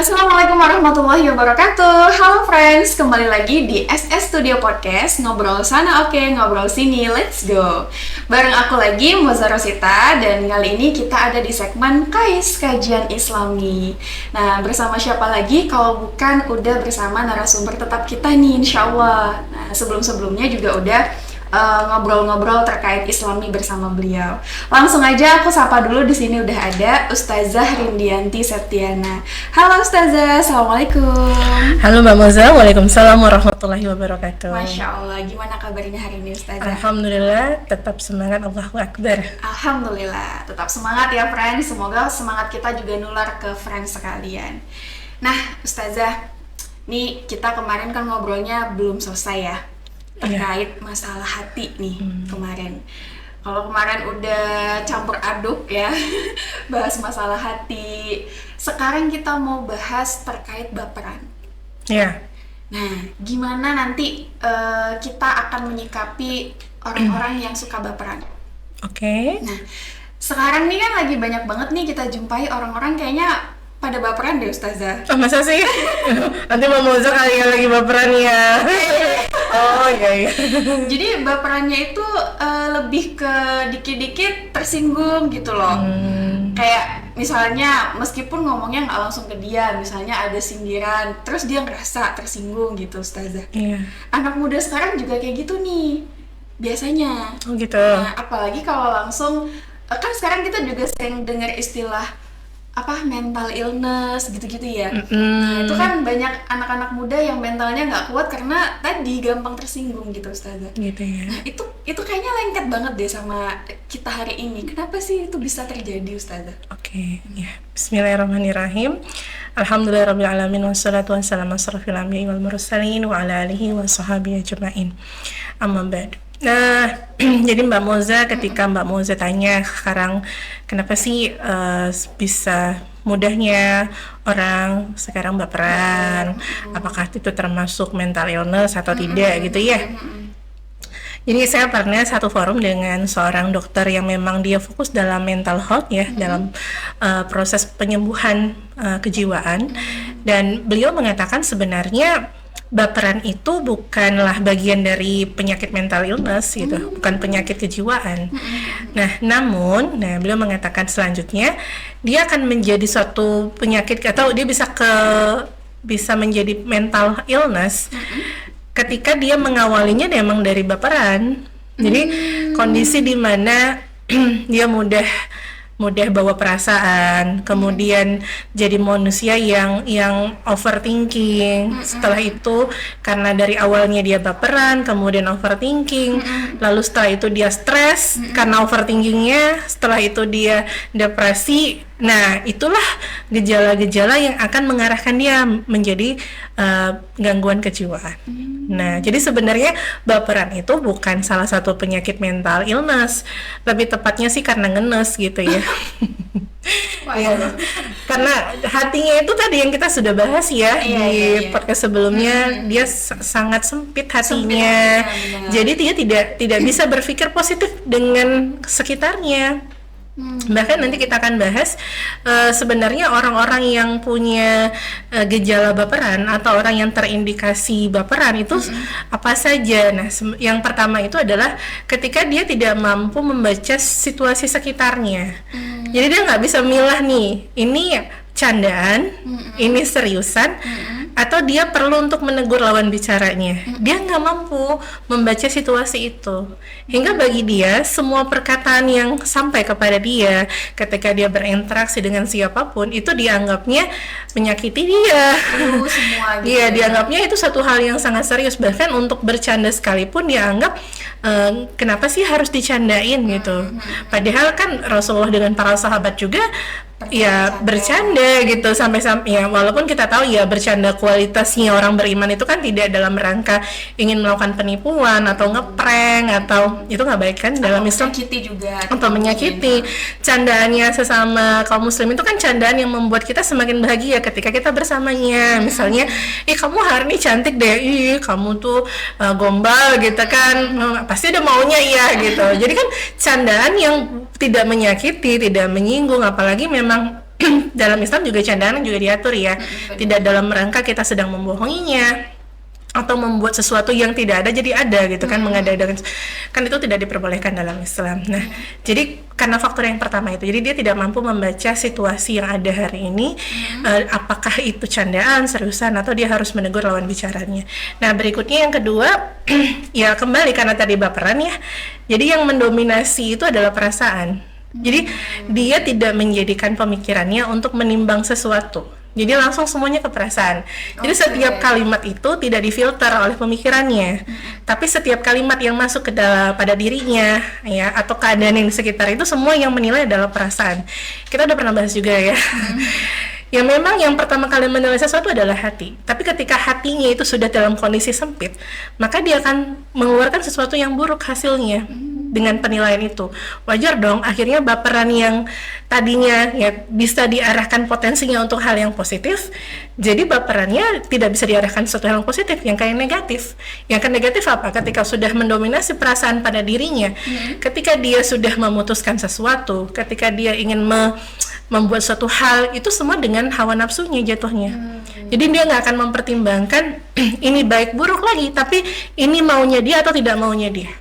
Assalamualaikum warahmatullahi wabarakatuh. Halo friends, kembali lagi di SS Studio Podcast. Ngobrol sana oke, ngobrol sini, let's go. Bareng aku lagi, Moza Rosita. Dan kali ini kita ada di segmen KAIS, Kajian Islami. Nah, bersama siapa lagi kalau bukan udah bersama narasumber tetap kita nih, insya Allah. Nah, sebelum-sebelumnya juga udah ngobrol-ngobrol terkait Islami bersama beliau. Langsung aja aku sapa dulu, di sini udah ada Ustazah Rindianti Septiana. Halo Ustazah, Assalamualaikum. Halo Mbak Moza, Waalaikumsalam warahmatullahi wabarakatuh. Masya Allah, gimana kabarnya hari ini Ustazah? Alhamdulillah, tetap semangat, Allahu Akbar. Alhamdulillah, tetap semangat ya friends. Semoga semangat kita juga nular ke friends sekalian. Nah Ustazah, nih kita kemarin kan ngobrolnya belum selesai ya, terkait masalah hati nih kemarin. Kalau kemarin udah campur aduk ya, bahas masalah hati. Sekarang kita mau bahas terkait baperan. Ya. Nah, gimana nanti kita akan menyikapi orang-orang yang suka baperan? Oke. Nah, sekarang nih kan lagi banyak banget nih kita jumpai orang-orang kayaknya pada baperan deh Ustazah. Oh, masa sih? Nanti Mbak Moza kali yang lagi baperan ya. Oh iya. Jadi baperannya itu lebih ke dikit-dikit tersinggung gitu loh. Kayak misalnya meskipun ngomongnya nggak langsung ke dia, misalnya ada sindiran, terus dia ngerasa tersinggung gitu Ustazah. Iya. Anak muda sekarang juga kayak gitu nih biasanya. Oh gitu. Nah, apalagi kalau langsung kan sekarang kita juga sering dengar istilah mental illness gitu-gitu ya. Nah, itu kan banyak anak-anak muda yang mentalnya nggak kuat karena tadi gampang tersinggung gitu Ustazah. Gitu ya. Nah, itu kayaknya lengket banget deh sama kita hari ini. Kenapa sih itu bisa terjadi Ustazah? Oke, ya. Bismillahirrahmanirrahim. Alhamdulillahirrabbilalamin. Wassalatu wassalamu asrafil anbiya'i wal mursalin wa ala alihi wa sahbihi ajma'in. Amma ba'du. Nah, jadi Mbak Moza, ketika Mbak Moza tanya sekarang kenapa sih bisa mudahnya orang sekarang baperan, apakah itu termasuk mental illness atau tidak gitu ya. Jadi saya pernah satu forum dengan seorang dokter yang memang dia fokus dalam mental health ya, dalam proses penyembuhan kejiwaan, dan beliau mengatakan sebenarnya baperan itu bukanlah bagian dari penyakit mental illness gitu, bukan penyakit kejiwaan. Nah, beliau mengatakan selanjutnya dia akan menjadi suatu penyakit atau dia bisa menjadi mental illness ketika dia mengawalinya memang dari baperan. Jadi kondisi di mana dia mudah bawa perasaan, kemudian jadi manusia yang overthinking. Setelah itu karena dari awalnya dia baperan, kemudian overthinking, lalu setelah itu dia stres karena overthinkingnya, setelah itu dia depresi. Nah, itulah gejala-gejala yang akan mengarahkan dia menjadi gangguan kejiwaan. Nah, jadi sebenarnya baperan itu bukan salah satu penyakit mental illness, lebih tepatnya sih karena ngenes gitu ya. Ya, karena hatinya itu tadi yang kita sudah bahas ya di podcast sebelumnya, dia sangat sempit hatinya. Jadi dia tidak bisa berpikir positif dengan sekitarnya. Bahkan nanti kita akan bahas sebenarnya orang-orang yang punya gejala baperan atau orang yang terindikasi baperan itu apa saja. Nah, yang pertama itu adalah ketika dia tidak mampu membaca situasi sekitarnya. Jadi dia nggak bisa milah nih, ini candaan, ini seriusan, atau dia perlu untuk menegur lawan bicaranya. Dia nggak mampu membaca situasi itu, hingga bagi dia semua perkataan yang sampai kepada dia ketika dia berinteraksi dengan siapapun itu dianggapnya menyakiti dia. Semua gitu. Iya, dianggapnya itu satu hal yang sangat serius. Bahkan untuk bercanda sekalipun dianggap kenapa sih harus dicandain gitu. Padahal kan Rasulullah dengan para sahabat juga bercanda gitu, sampai ya walaupun kita tahu ya bercanda kualitasnya orang beriman itu kan tidak dalam rangka ingin melakukan penipuan atau ngeprank atau itu nggak baik kan dalam Islam, atau menyakiti. Candaannya sesama kaum muslim itu kan candaan yang membuat kita semakin bahagia ketika kita bersamanya. Misalnya, kamu hari ini cantik deh, kamu tuh gombal gitu kan, pasti ada maunya ya gitu. Jadi kan candaan yang tidak menyakiti, tidak menyinggung, apalagi memang dalam Islam juga candaan juga diatur ya. Tidak dalam rangka kita sedang membohonginya atau membuat sesuatu yang tidak ada jadi ada gitu kan, mengada-adakan, kan itu tidak diperbolehkan dalam Islam. Nah, jadi karena faktor yang pertama itu, jadi dia tidak mampu membaca situasi yang ada hari ini, apakah itu candaan, seriusan, atau dia harus menegur lawan bicaranya. Nah, berikutnya yang kedua, ya kembali karena tadi baperan ya, jadi yang mendominasi itu adalah perasaan. Jadi dia tidak menjadikan pemikirannya untuk menimbang sesuatu. Jadi langsung semuanya ke perasaan. Jadi setiap kalimat itu tidak difilter oleh pemikirannya, tapi setiap kalimat yang masuk ke dalam pada dirinya, ya, atau keadaan yang di sekitar itu semua yang menilai adalah perasaan. Kita udah pernah bahas juga ya. Yang memang yang pertama kali menilai sesuatu adalah hati. Tapi ketika hatinya itu sudah dalam kondisi sempit, maka dia akan mengeluarkan sesuatu yang buruk hasilnya dengan penilaian itu. Wajar dong, akhirnya baperan yang tadinya ya bisa diarahkan potensinya untuk hal yang positif, jadi baperannya tidak bisa diarahkan sesuatu hal yang positif, yang kayak negatif. Yang kan negatif apa? Ketika sudah mendominasi perasaan pada dirinya, ketika dia sudah memutuskan sesuatu, ketika dia ingin membuat suatu hal, itu semua dengan hawa nafsunya jatuhnya. Jadi dia nggak akan mempertimbangkan ini baik buruk lagi, tapi ini maunya dia atau tidak maunya dia.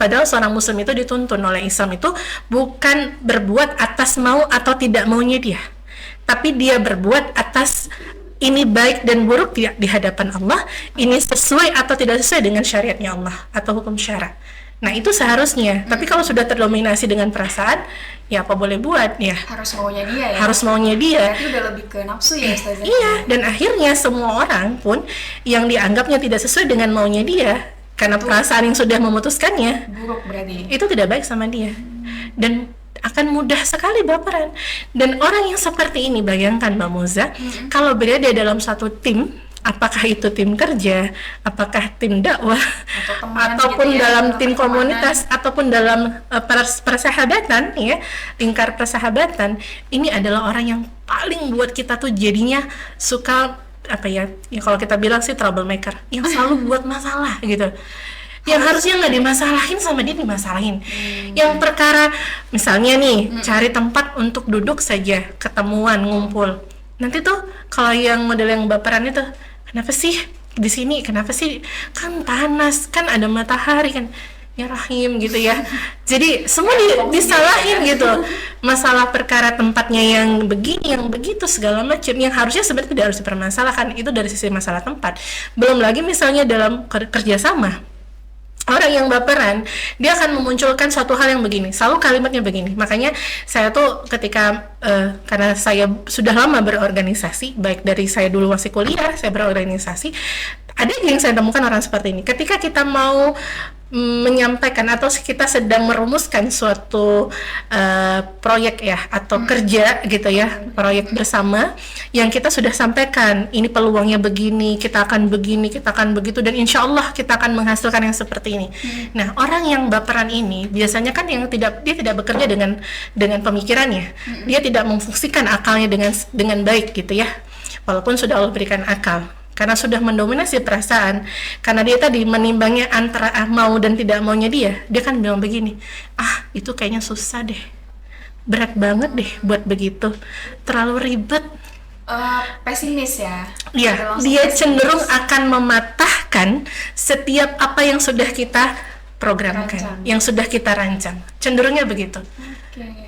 Padahal seorang muslim itu dituntun oleh Islam itu bukan berbuat atas mau atau tidak maunya dia, tapi dia berbuat atas ini baik dan buruk di hadapan Allah, ini sesuai atau tidak sesuai dengan syariatnya Allah atau hukum syara. Nah itu seharusnya, tapi kalau sudah terdominasi dengan perasaan, ya apa boleh buat ya. Harus maunya dia ya. Harus maunya dia. Berarti udah lebih ke nafsu ya Ustazah. Iya, dan akhirnya semua orang pun yang dianggapnya tidak sesuai dengan maunya dia, karena perasaan yang sudah memutuskannya, buruk berarti. Itu tidak baik sama dia. Dan akan mudah sekali baperan. Dan orang yang seperti ini, bayangkan Mbak Moza, kalau berada dalam satu tim, apakah itu tim kerja, apakah tim dakwah, ataupun gitu ya, dalam tim komunitas, ataupun dalam persahabatan, ya, lingkar persahabatan, ini adalah orang yang paling buat kita tuh jadinya suka apa ya kalau kita bilang sih troublemaker, yang selalu buat masalah gitu, yang harusnya nggak dimasalahin sama dia dimasalahin. Yang perkara misalnya nih cari tempat untuk duduk saja, ketemuan ngumpul, nanti tuh kalau yang model yang baperan itu, kenapa sih di sini, kenapa sih, kan panas, kan ada matahari kan, ya Rahim gitu ya. Jadi semua disalahin gitu. Masalah perkara tempatnya yang begini, yang begitu, segala macam, yang harusnya sebenarnya tidak harus dipermasalahkan. Itu dari sisi masalah tempat. Belum lagi misalnya dalam kerjasama, orang yang baperan, dia akan memunculkan suatu hal yang begini, selalu kalimatnya begini. Makanya saya tuh ketika karena saya sudah lama berorganisasi, baik dari saya dulu masih kuliah, saya berorganisasi, ada yang saya temukan orang seperti ini. Ketika kita mau menyampaikan atau kita sedang merumuskan suatu proyek ya, atau kerja gitu ya, proyek bersama yang kita sudah sampaikan, ini peluangnya begini, kita akan begini, kita akan begitu, dan insya Allah kita akan menghasilkan yang seperti ini. Nah, orang yang baperan ini biasanya kan dia tidak bekerja dengan pemikirannya, dia tidak memfungsikan akalnya dengan baik gitu ya, walaupun sudah Allah berikan akal. Karena sudah mendominasi perasaan, karena dia tadi menimbangnya antara mau dan tidak maunya dia kan bilang begini, itu kayaknya susah deh, berat banget deh buat begitu, terlalu ribet. Pesimis ya? Iya, dia cenderung akan mematahkan setiap apa yang sudah kita programkan, yang sudah kita rancang, cenderungnya begitu.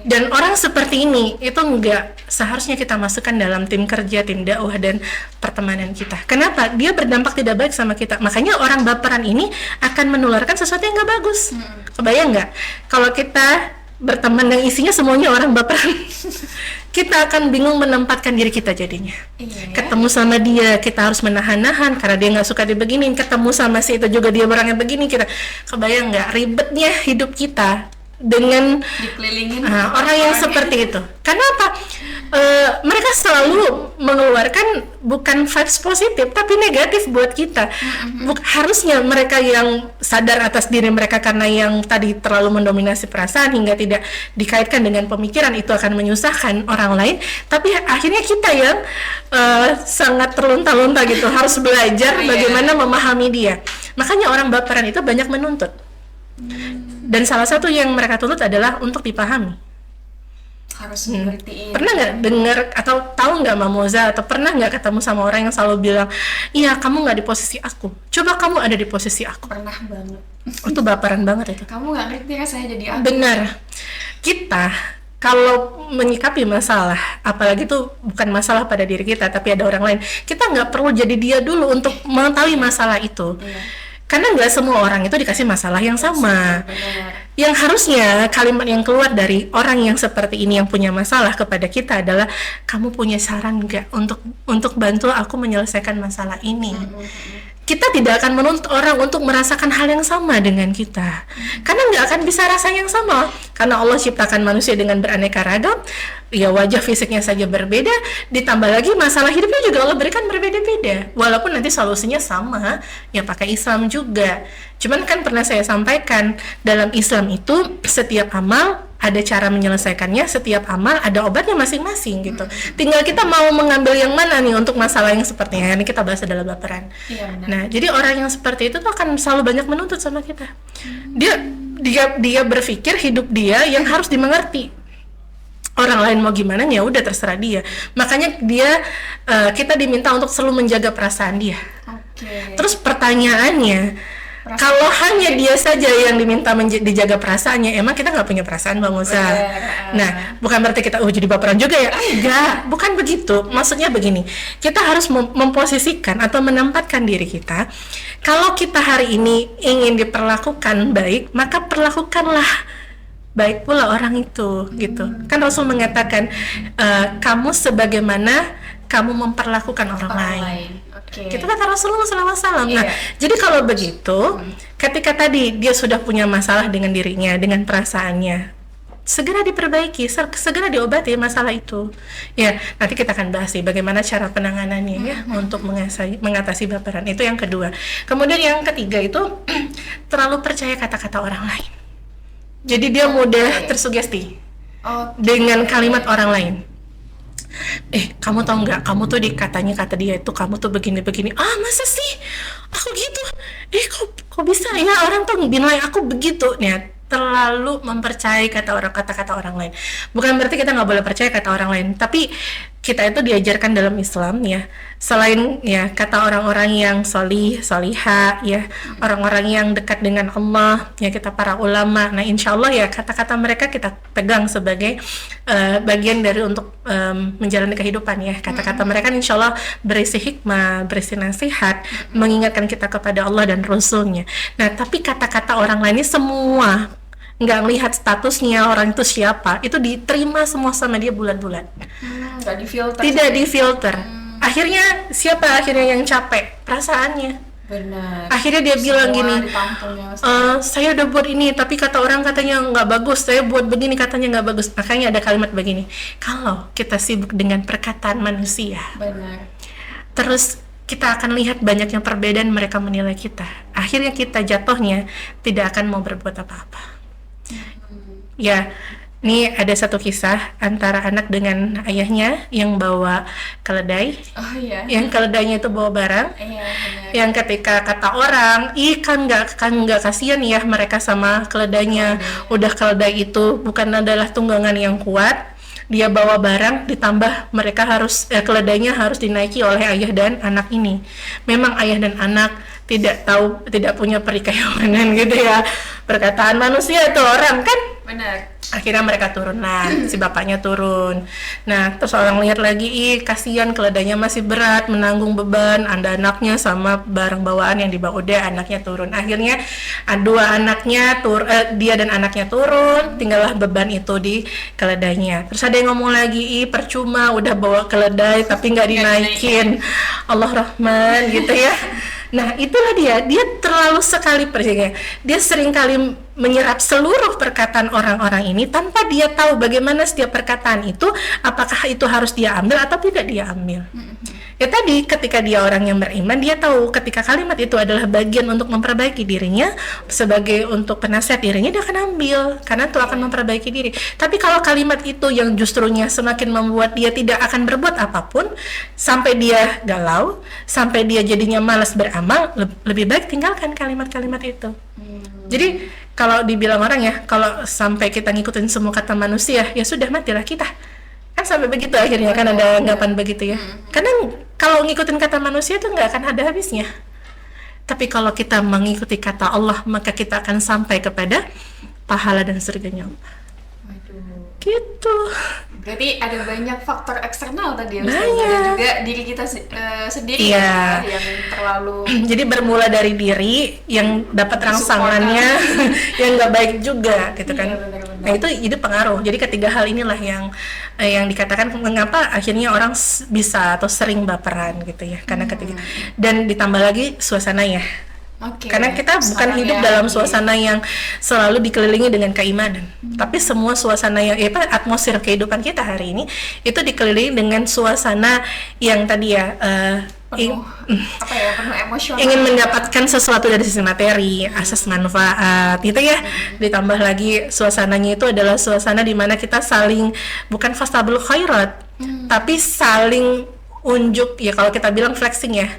Dan orang seperti ini itu enggak seharusnya kita masukkan dalam tim kerja, tim dakwah, dan pertemanan kita. Kenapa? Dia berdampak tidak baik sama kita. Makanya orang baperan ini akan menularkan sesuatu yang enggak bagus. Kebayang nggak? Kalau kita berteman yang isinya semuanya orang baperan, kita akan bingung menempatkan diri kita jadinya. Ketemu sama dia, kita harus menahan-nahan karena dia nggak suka dibeginin. Ketemu sama si itu juga dia orangnya begini, kita kebayang nggak ribetnya hidup kita dengan dikelilingin orang yang seperti itu. Karena apa? Mereka selalu mengeluarkan bukan vibes positif tapi negatif buat kita. Harusnya mereka yang sadar atas diri mereka karena yang tadi terlalu mendominasi perasaan hingga tidak dikaitkan dengan pemikiran, itu akan menyusahkan orang lain. Tapi akhirnya kita yang sangat terlunta-lunta gitu harus belajar bagaimana memahami dia. Makanya orang baperan itu banyak menuntut. Dan salah satu yang mereka tuntut adalah untuk dipahami. harus ngertiin. Pernah nggak dengar atau tahu nggak Mamoza, atau pernah nggak ketemu sama orang yang selalu bilang, iya kamu nggak di posisi aku, coba kamu ada di posisi aku. Pernah banget. Itu baperan banget itu. Kamu nggak ngerti rasanya jadi aku. Benar. Kita kalau menyikapi masalah, apalagi itu bukan masalah pada diri kita tapi ada orang lain, kita nggak perlu jadi dia dulu untuk mengetahui masalah itu. Karena nggak semua orang itu dikasih masalah yang sama. Benar. Yang harusnya kalimat yang keluar dari orang yang seperti ini yang punya masalah kepada kita adalah, kamu punya saran nggak untuk bantu aku menyelesaikan masalah ini? Kita tidak akan menuntut orang untuk merasakan hal yang sama dengan kita, karena nggak akan bisa rasa yang sama. Karena Allah ciptakan manusia dengan beraneka ragam, ya wajah fisiknya saja berbeda, ditambah lagi masalah hidupnya juga Allah berikan berbeda-beda. Walaupun nanti solusinya sama, ya pakai Islam juga. Cuman kan pernah saya sampaikan, dalam Islam itu setiap amal ada cara menyelesaikannya, setiap amal ada obatnya masing-masing gitu. Tinggal kita mau mengambil yang mana nih untuk masalah yang seperti yang ini kita bahas adalah baperan. Nah, jadi orang yang seperti itu tuh akan selalu banyak menuntut sama kita. Dia berpikir hidup dia yang harus dimengerti. Orang lain mau gimana ya udah terserah dia. Makanya kita diminta untuk selalu menjaga perasaan dia. Terus pertanyaannya, kalau hanya dia saja yang diminta dijaga perasaannya, emang kita nggak punya perasaan, Bang Musa? Nah, bukan berarti kita jadi baperan juga ya? Enggak, bukan begitu. Maksudnya begini, kita harus memposisikan atau menempatkan diri kita. Kalau kita hari ini ingin diperlakukan baik, maka perlakukanlah baik pula orang itu, gitu. Kan Rasul mengatakan, kamu sebagaimana kamu memperlakukan orang lain. Kita kata Rasulullah SAW. Nah, jadi kalau begitu, ketika tadi dia sudah punya masalah dengan dirinya, dengan perasaannya, segera diperbaiki, segera diobati masalah itu. Ya, nanti kita akan bahas sih bagaimana cara penanganannya ya untuk mengatasi baperan. Itu yang kedua. Kemudian yang ketiga itu terlalu percaya kata-kata orang lain. Jadi dia mudah tersugesti dengan kalimat orang lain. Kamu tahu nggak, kamu tuh dikatanya kata dia itu kamu tuh begini-begini. Masa sih aku gitu? Kok bisa ya orang tuh nilai aku begitu? Nih, terlalu mempercayai kata-kata orang lain. Bukan berarti kita nggak boleh percaya kata orang lain, tapi kita itu diajarkan dalam Islam ya, selain ya kata orang-orang yang solihah ya, orang-orang yang dekat dengan Allah ya, kita para ulama. Nah, insya Allah ya kata-kata mereka kita pegang sebagai bagian dari untuk menjalani kehidupan ya. Kata-kata mereka insya Allah berisi hikmah, berisi nasihat, mengingatkan kita kepada Allah dan Rasulnya. Nah, tapi kata-kata orang lainnya semua nggak melihat statusnya orang itu siapa, itu diterima semua sama dia bulat-bulat. Nggak difilter. Tidak difilter. Akhirnya siapa yang capek? Perasaannya. Benar. Akhirnya dia bilang gini, saya udah buat ini tapi kata orang katanya nggak bagus, saya buat begini katanya nggak bagus. Makanya ada kalimat begini, kalau kita sibuk dengan perkataan manusia, benar, terus kita akan lihat banyaknya perbedaan mereka menilai kita. Akhirnya kita jatuhnya tidak akan mau berbuat apa-apa. Ya, ini ada satu kisah antara anak dengan ayahnya yang bawa keledai. Yang keledainya itu bawa barang. Yang ketika kata orang, kan nggak kasihan ya mereka sama keledainya. Udah keledai itu bukan adalah tunggangan yang kuat. Dia bawa barang, ditambah mereka keledainya harus dinaiki oleh ayah dan anak ini. Memang ayah dan anak tidak punya perikayawanan gitu ya. Perkataan manusia itu orang kan. Benar. Akhirnya mereka turun lah, si bapaknya turun. Nah, terus orang lihat lagi, kasihan keledainya masih berat menanggung beban, ada anaknya sama barang bawaan yang dibawa, udah anaknya turun. Akhirnya dua anaknya dia dan anaknya turun, tinggallah beban itu di keledainya. Terus ada yang ngomong lagi, percuma udah bawa keledai tapi nggak dinaikin. Allah Rahman gitu ya. Nah, itulah dia terlalu sekali percaya. Dia seringkali menyerap seluruh perkataan orang-orang ini tanpa dia tahu bagaimana setiap perkataan itu, apakah itu harus dia ambil atau tidak dia ambil. Ya tadi, ketika dia orang yang beriman, dia tahu ketika kalimat itu adalah bagian untuk memperbaiki dirinya, sebagai untuk penasihat dirinya, dia akan ambil karena itu akan memperbaiki diri. Tapi kalau kalimat itu yang justrunya semakin membuat dia tidak akan berbuat apapun, sampai dia galau, sampai dia jadinya malas beramal, lebih baik tinggalkan kalimat-kalimat itu. Jadi kalau dibilang orang ya, kalau sampai kita ngikutin semua kata manusia, ya sudah, matilah kita. Kan sampai begitu akhirnya, kan ada anggapan begitu ya. Karena kalau ngikutin kata manusia itu nggak akan ada habisnya. Tapi kalau kita mengikuti kata Allah, maka kita akan sampai kepada pahala dan surganya Allah. Gitu. Berarti ada banyak faktor eksternal tadi ya, Banyak. dan juga diri kita sendiri Iya. ya, yang terlalu Jadi bermula dari diri yang dapat rangsangannya yang nggak baik juga gitu kan. Iya, benar-benar. Nah itu pengaruh. Jadi ketiga hal inilah yang dikatakan mengapa akhirnya orang bisa atau sering baperan gitu ya, karena ketiga. Dan ditambah lagi suasananya. Oke. Karena kita bukan Sekarang hidup ya, dalam suasana yang selalu dikelilingi dengan keimanan, tapi semua suasana yang atmosfer kehidupan kita hari ini itu dikelilingi dengan suasana yang tadi ya penuh emosional, ingin mendapatkan sesuatu dari sisi materi, asas manfaat gitu ya. Ditambah lagi suasananya itu adalah suasana di mana kita saling, bukan fastabul khairat, tapi saling unjuk ya, kalau kita bilang flexing ya.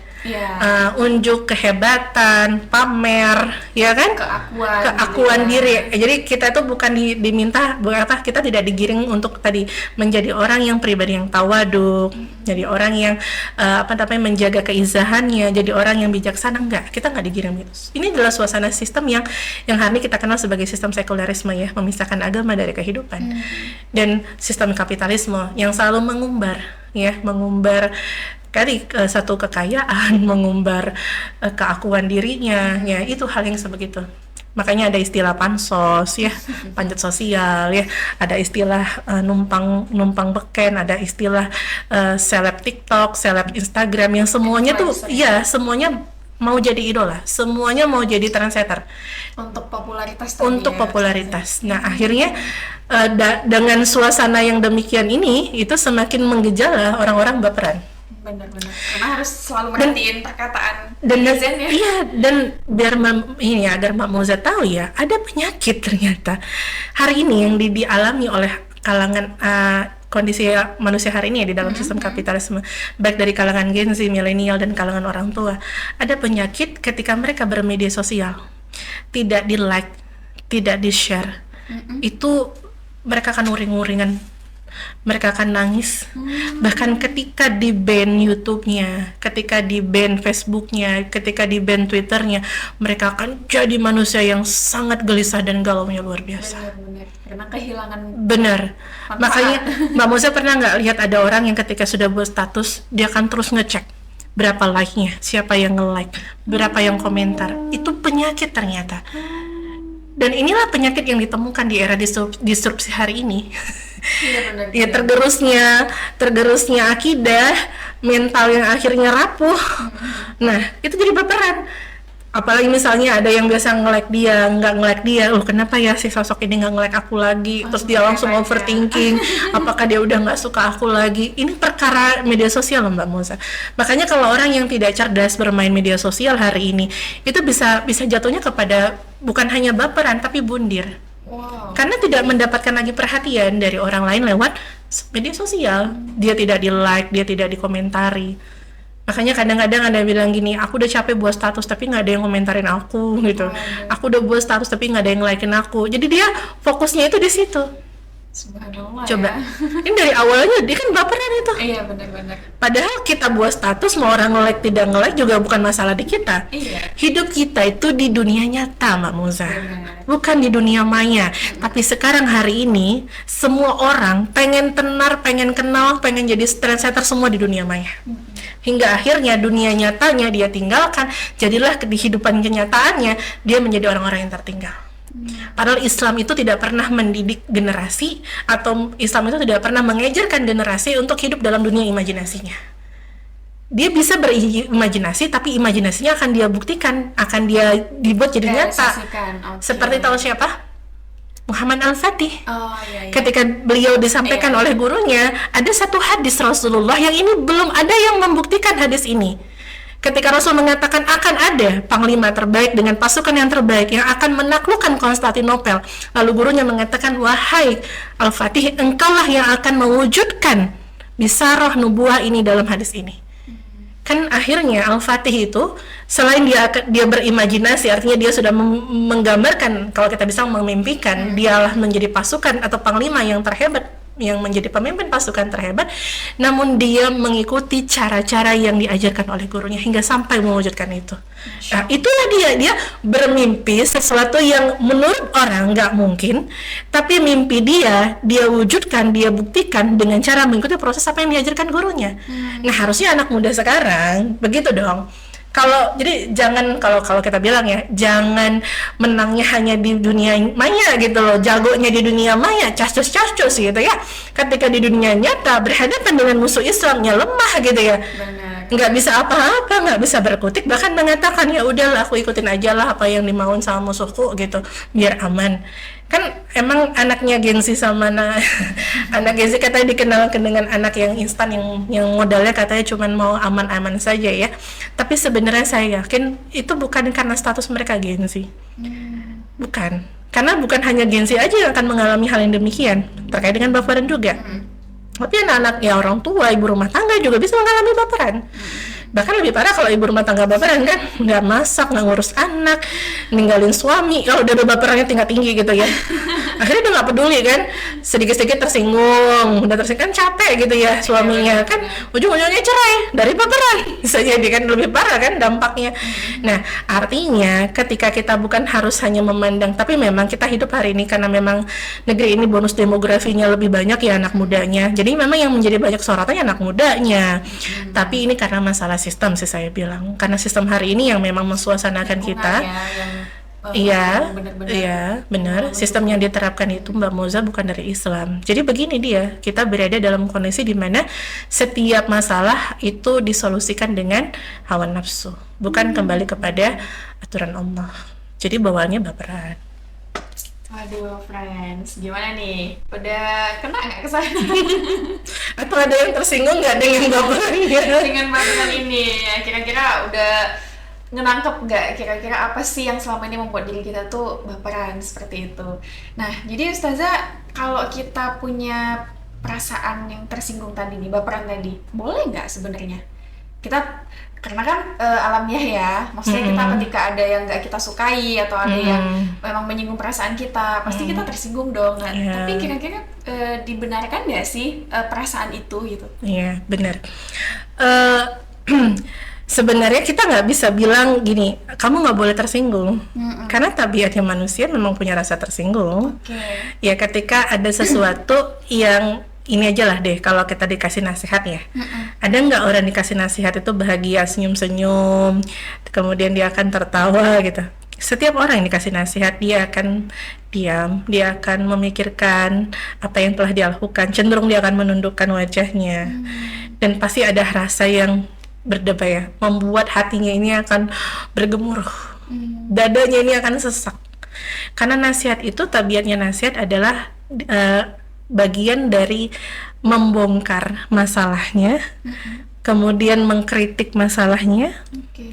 Unjuk kehebatan, pamer, ya kan? Keakuan diri. Jadi kita tuh bukan diminta, kita tidak digiring untuk tadi menjadi orang yang pribadi yang tawaduk, jadi orang yang menjaga keizahannya, jadi orang yang bijaksana. Enggak, kita nggak digiring gitu. Ini adalah suasana sistem yang hari ini kita kenal sebagai sistem sekulerisme ya, memisahkan agama dari kehidupan, dan sistem kapitalisme yang selalu mengumbar satu kekayaan, mengumbar keakuan dirinya, ya itu hal yang sebegitu. Makanya ada istilah pansos ya, panjat sosial ya, ada istilah numpang beken, ada istilah seleb TikTok, seleb Instagram, yang semuanya tuh ya semuanya mau jadi idola, semuanya mau jadi trendsetter untuk popularitas. Nah akhirnya dengan suasana yang demikian ini, itu semakin menggejala orang-orang baperan. Benar-benar, karena harus selalu merhatiin perkataan netizen ya. Iya, dan biar agar Mbak Moza tahu ya, ada penyakit ternyata hari ini yang dialami oleh kalangan kondisi manusia hari ini ya, di dalam sistem kapitalisme, baik dari kalangan Gen Z, milenial, dan kalangan orang tua. Ada penyakit ketika mereka bermedia sosial, tidak di like, tidak di share, itu mereka akan uring-uringan, mereka akan nangis. Bahkan ketika di ban YouTube-nya, ketika di ban Facebook-nya, ketika di ban Twitter-nya, mereka akan jadi manusia yang sangat gelisah dan galau-nya luar biasa. Benar, karena kehilangan. Benar. Makanya Mbak Moza pernah nggak lihat ada orang yang ketika sudah buat status, dia akan terus ngecek berapa like-nya, siapa yang nge-like, berapa yang komentar. Itu penyakit ternyata. Dan inilah penyakit yang ditemukan di era disrupsi hari ini. Iya, benar. Ya, tergerusnya akidah, mental yang akhirnya rapuh. Nah, itu jadi baperan. Apalagi misalnya ada yang biasa nge-like dia, nggak nge-like dia, kenapa ya si sosok ini nggak nge-like aku lagi, terus dia langsung overthinking, apakah dia udah nggak suka aku lagi. Ini perkara media sosial Mbak Moza. Makanya kalau orang yang tidak cerdas bermain media sosial hari ini, itu bisa jatuhnya kepada bukan hanya baperan, tapi bundir. Karena tidak mendapatkan lagi perhatian dari orang lain lewat media sosial. Dia tidak di-like, dia tidak dikomentari. Makanya kadang-kadang ada yang bilang gini, aku udah capek buat status tapi nggak ada yang komentarin aku gitu. Aku udah buat status tapi nggak ada yang like-in aku. Jadi dia fokusnya itu di situ. Subhanallah. Coba, ya. Ini dari awalnya dia kan baperan itu. Iya, benar-benar. Padahal kita buat status, mau orang nge-like tidak nge-like juga bukan masalah di kita. Iya. Hidup kita itu di dunia nyata, Mbak Moza. Benar. Bukan di dunia maya. Tapi sekarang hari ini, semua orang pengen tenar, pengen kenal, pengen jadi trendsetter semua di dunia maya. Hingga akhirnya dunia nyatanya dia tinggalkan, jadilah kehidupan kenyataannya dia menjadi orang-orang yang tertinggal. Padahal Islam itu tidak pernah mendidik generasi, atau Islam itu tidak pernah mengajarkan generasi untuk hidup dalam dunia imajinasinya. Dia bisa berimajinasi, tapi imajinasinya akan dia buktikan, akan dia dibuat jadi nyata. Seperti tahu siapa? Muhammad Al-Fatih. Oh iya, iya. Ketika beliau disampaikan oleh gurunya, ada satu hadis Rasulullah yang ini belum ada yang membuktikan hadis ini. Ketika Rasul mengatakan akan ada panglima terbaik dengan pasukan yang terbaik yang akan menaklukkan Konstantinopel, lalu gurunya mengatakan, wahai Al-Fatih, engkaulah yang akan mewujudkan bisarah nubuah ini dalam hadis ini. Kan akhirnya Al-Fatih itu selain dia berimajinasi, artinya dia sudah menggambarkan, kalau kita bisa memimpikan, dialah menjadi pasukan atau panglima yang terhebat, yang menjadi pemimpin pasukan terhebat, namun dia mengikuti cara-cara yang diajarkan oleh gurunya hingga sampai mewujudkan itu. Nah, itulah dia bermimpi sesuatu yang menurut orang nggak mungkin, tapi mimpi dia wujudkan, dia buktikan dengan cara mengikuti proses apa yang diajarkan gurunya. Nah, harusnya anak muda sekarang begitu dong. Jadi jangan, kalau kita bilang ya, jangan menangnya hanya di dunia maya gitu loh, jagonya di dunia maya, cascus gitu ya. Ketika di dunia nyata berhadapan dengan musuh Islamnya lemah gitu ya. Benar. Nggak bisa apa-apa, nggak bisa berkutik, bahkan mengatakan ya udahlah aku ikutin aja lah apa yang dimauin sama musuhku gitu, biar aman. Kan emang anaknya gengsi sama anak gengsi katanya dikenalkan dengan anak yang instan, yang modalnya katanya cuma mau aman-aman saja ya. Tapi sebenarnya saya yakin itu bukan karena status mereka gengsi. Bukan. Karena bukan hanya gengsi aja yang akan mengalami hal yang demikian, terkait dengan baperan juga. Tapi anak-anak ya, orang tua, ibu rumah tangga juga bisa mengalami baperan. Bahkan lebih parah kalau ibu rumah tangga baperan, kan nggak masak, nggak ngurus anak, ninggalin suami. Kalau udah baperannya tinggi gitu ya, akhirnya udah nggak peduli kan, sedikit-sedikit tersinggung, udah tersinggung kan capek gitu ya suaminya, kan ujung-ujungnya cerai dari baperan. Bisa jadi kan lebih parah kan dampaknya. Nah, artinya ketika kita bukan harus hanya memandang, tapi memang kita hidup hari ini karena memang negeri ini bonus demografinya lebih banyak ya anak mudanya. Jadi memang yang menjadi banyak sorotannya anak mudanya. Tapi ini karena masalah sistem sih saya bilang, karena sistem hari ini yang memang mensuasanakan kita. Iya, benar. Sistem yang diterapkan itu Mbak Moza bukan dari Islam. Jadi begini dia, kita berada dalam kondisi di mana setiap masalah itu disolusikan dengan hawa nafsu, bukan kembali kepada aturan Allah. Jadi bawaannya baperan. Waduh, friends, gimana nih? Udah kena nggak kesana? Atau ada yang tersinggung nggak dengan baperannya? Dengan baperan ini, ya, kira-kira udah ngenangkep nggak kira-kira apa sih yang selama ini membuat diri kita tuh baperan seperti itu? Nah, jadi Ustazah, kalau kita punya perasaan yang tersinggung tadi nih, baperan tadi, boleh nggak sebenarnya? Karena kan alamiah ya, maksudnya kita ketika ada yang nggak kita sukai atau ada yang memang menyinggung perasaan kita, pasti kita tersinggung dong. Nah, tapi kira-kira dibenarkan nggak sih perasaan itu gitu? Iya, benar. Sebenarnya kita nggak bisa bilang gini, kamu nggak boleh tersinggung, karena tabiatnya manusia memang punya rasa tersinggung. Ya ketika ada sesuatu yang ini aja lah deh, kalau kita dikasih nasihat ya, ada nggak orang dikasih nasihat itu bahagia, senyum-senyum, kemudian dia akan tertawa gitu. Setiap orang yang dikasih nasihat, dia akan diam, dia akan memikirkan apa yang telah dia lakukan, cenderung dia akan menundukkan wajahnya, dan pasti ada rasa yang berdebar ya, membuat hatinya ini akan bergemuruh, dadanya ini akan sesak. Karena nasihat itu, tabiatnya nasihat adalah bagian dari membongkar masalahnya, kemudian mengkritik masalahnya,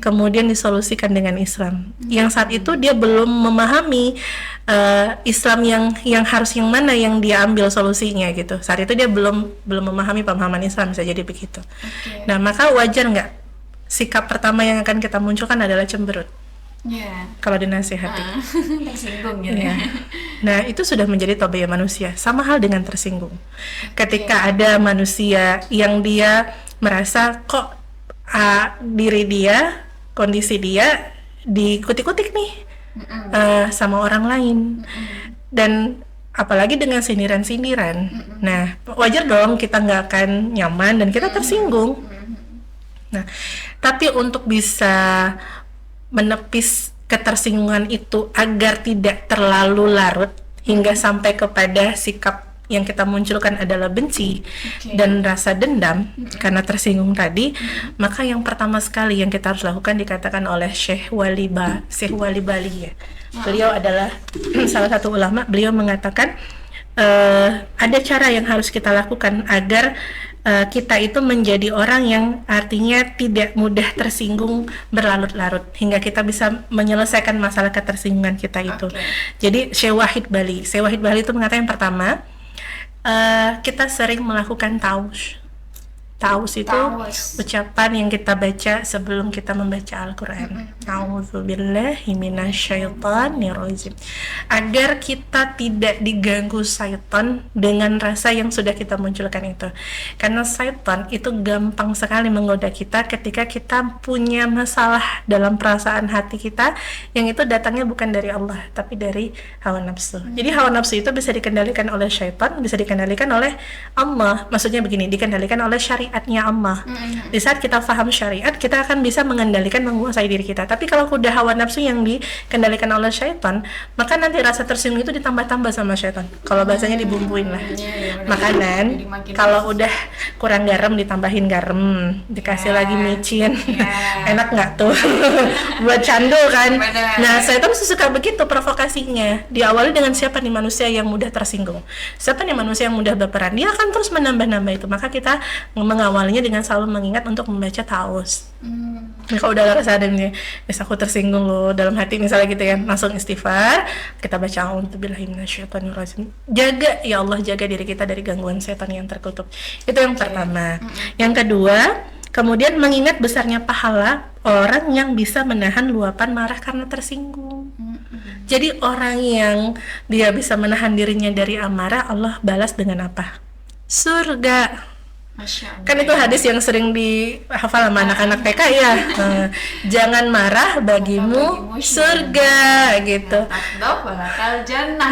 kemudian disolusikan dengan Islam. Yang saat itu dia belum memahami Islam yang harus yang mana yang dia ambil solusinya gitu. Saat itu dia belum memahami pemahaman Islam, bisa jadi begitu. Nah, maka wajar nggak sikap pertama yang akan kita munculkan adalah cemberut. Kalau dinasihati, tersinggung gitu. Nah, itu sudah menjadi tabiat manusia, sama hal dengan tersinggung. Ketika ada manusia yang dia merasa kok diri dia, kondisi dia dikutik-kutik nih sama orang lain, dan apalagi dengan sindiran-sindiran. Nah, wajar dong kita nggak akan nyaman dan kita tersinggung. Nah, tapi untuk bisa menepis ketersinggungan itu agar tidak terlalu larut hingga sampai kepada sikap yang kita munculkan adalah benci dan rasa dendam karena tersinggung tadi, maka yang pertama sekali yang kita harus lakukan dikatakan oleh Syekh Wali Bali ya. Beliau adalah salah satu ulama. Beliau mengatakan ada cara yang harus kita lakukan agar kita itu menjadi orang yang artinya tidak mudah tersinggung berlarut-larut hingga kita bisa menyelesaikan masalah ketersinggungan kita itu. Jadi Syekh Wahid Bali itu mengatakan yang pertama, kita sering melakukan taus. Taus itu ucapan yang kita baca sebelum kita membaca Al-Quran. A'udzubillahi minasyaitonirrajim. Agar kita tidak diganggu syaitan dengan rasa yang sudah kita munculkan itu. Karena syaitan itu gampang sekali menggoda kita ketika kita punya masalah dalam perasaan hati kita yang itu datangnya bukan dari Allah tapi dari hawa nafsu. Jadi hawa nafsu itu bisa dikendalikan oleh syaitan, bisa dikendalikan oleh Allah. Maksudnya begini, dikendalikan oleh syariatnya Allah. Di saat kita paham syariat, kita akan bisa mengendalikan, menguasai diri kita. Tapi kalau udah hawa nafsu yang dikendalikan oleh syaitan, maka nanti rasa tersinggung itu ditambah-tambah sama syaitan. Kalau bahasanya dibumbuin lah. Makanan, kalau udah kurang garam ditambahin garam, dikasih lagi micin. Enak nggak tuh? Buat candu kan? Nah, syaitan suka begitu provokasinya. Diawali dengan siapa nih manusia yang mudah tersinggung? Siapa nih manusia yang mudah berperan? Dia akan terus menambah-nambah itu. Maka kita mengawalinya dengan selalu mengingat untuk membaca taus. Nah, kalau udah rasa ada nih, aku tersinggung loh dalam hati misalnya gitu ya, langsung istighfar, kita baca a'udzubillahi minasyaitonirrajim. Jaga ya Allah, jaga diri kita dari gangguan setan yang terkutuk. Itu yang pertama. Yang kedua, kemudian mengingat besarnya pahala orang yang bisa menahan luapan marah karena tersinggung. Jadi orang yang dia bisa menahan dirinya dari amarah, Allah balas dengan apa? Surga. Kan itu hadis yang sering dihafal sama anak-anak TK ya. Jangan marah, bagimu surga gitu.